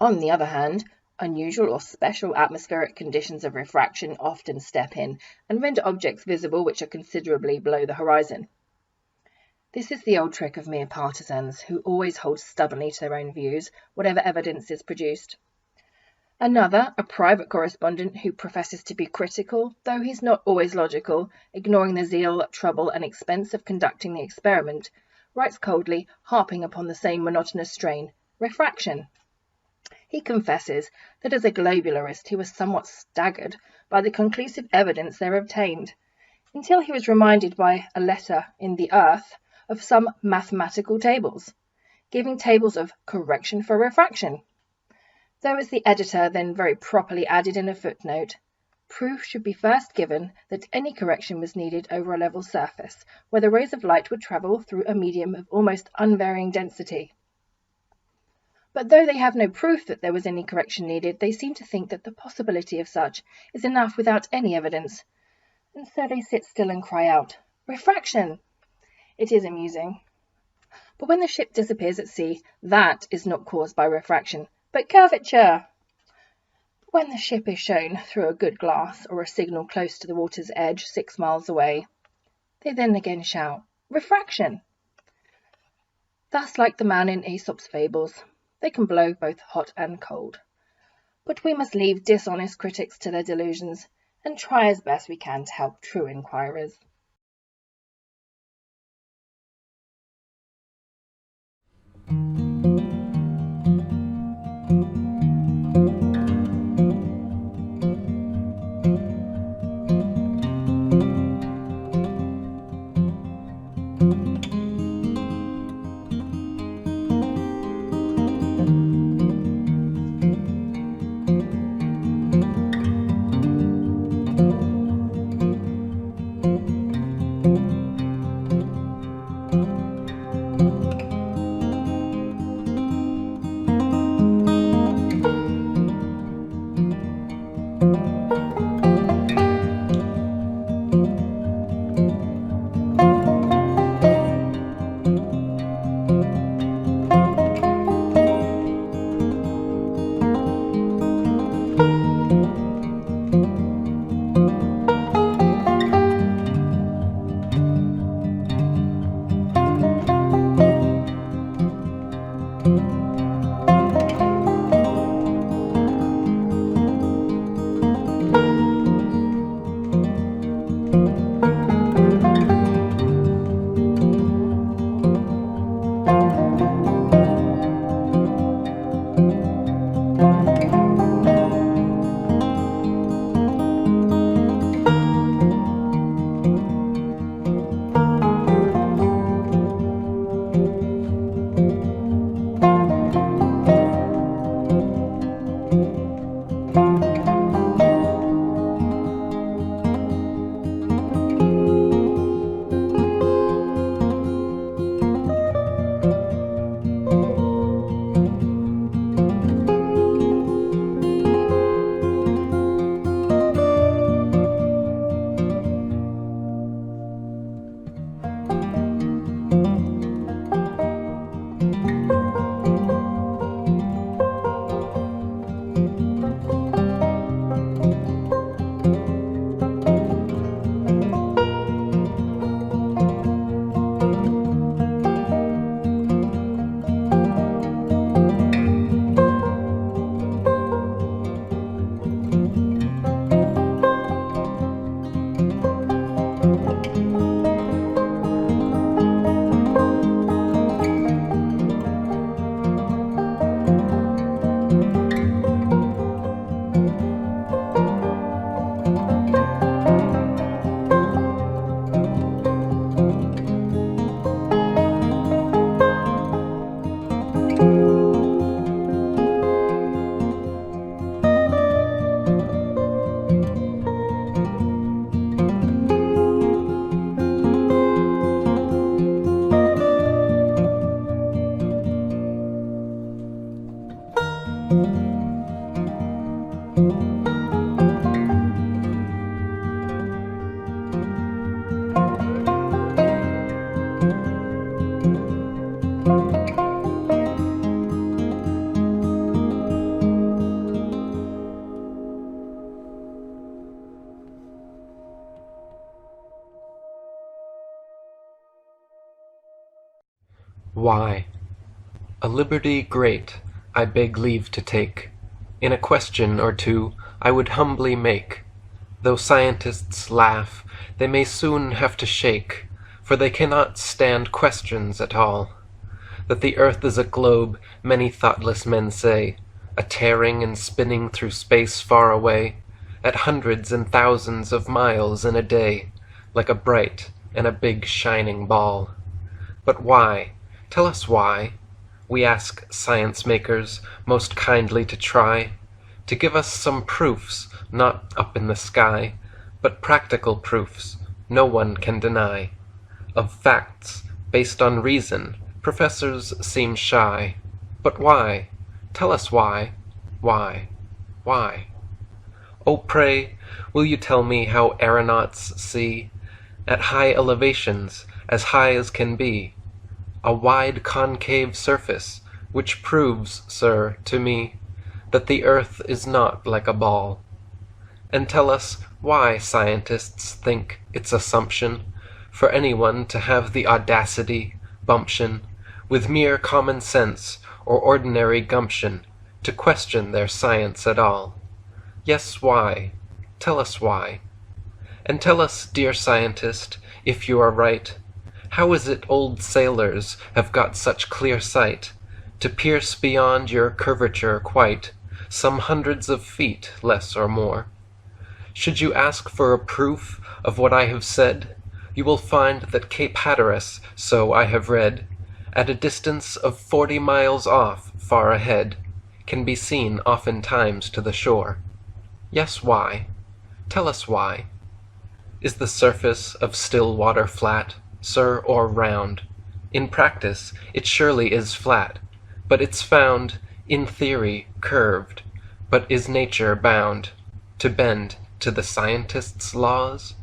On the other hand, unusual or special atmospheric conditions of refraction often step in and render objects visible which are considerably below the horizon. This is the old trick of mere partisans, who always hold stubbornly to their own views, whatever evidence is produced. Another, a private correspondent who professes to be critical, though he's not always logical, ignoring the zeal, trouble, and expense of conducting the experiment, writes coldly, harping upon the same monotonous strain, refraction. He confesses that as a globularist he was somewhat staggered by the conclusive evidence there obtained, until he was reminded by a letter in the Earth of some mathematical tables, giving tables of correction for refraction. Though, as the editor then very properly added in a footnote, proof should be first given that any correction was needed over a level surface, where the rays of light would travel through a medium of almost unvarying density. But though they have no proof that there was any correction needed, they seem to think that the possibility of such is enough without any evidence, and so they sit still and cry out, "Refraction!" It is amusing. But when the ship disappears at sea, that is not caused by refraction, but curvature. When the ship is shown through a good glass or a signal close to the water's edge 6 miles away, they then again shout, "Refraction!" Thus, like the man in Aesop's fables, they can blow both hot and cold. But we must leave dishonest critics to their delusions and try as best we can to help true inquirers. Why? A liberty great I beg leave to take. In a question or two I would humbly make. Though scientists laugh, they may soon have to shake, for they cannot stand questions at all. That the earth is a globe, many thoughtless men say, a tearing and spinning through space far away, at hundreds and thousands of miles in a day, like a bright and a big shining ball. But why? Tell us why? We ask science makers most kindly to try to give us some proofs, not up in the sky, but practical proofs no one can deny. Of facts based on reason, professors seem shy. But why? Tell us why? Why? Why? Oh, pray, will you tell me how aeronauts see, at high elevations, as high as can be, a wide concave surface, which proves, sir, to me, that the earth is not like a ball? And tell us why scientists think it's assumption for anyone to have the audacity, bumption, with mere common sense or ordinary gumption, to question their science at all. Yes, why? Tell us why. And tell us, dear scientist, if you are right, how is it old sailors have got such clear sight, to pierce beyond your curvature quite, some hundreds of feet, less or more? Should you ask for a proof of what I have said, you will find that Cape Hatteras, so I have read, at a distance of 40 miles off, far ahead, can be seen oftentimes to the shore. Yes, why? Tell us why. Is the surface of still water flat, sir, or round? In practice, it surely is flat, but it's found, in theory, curved. But is nature bound to bend to the scientist's laws?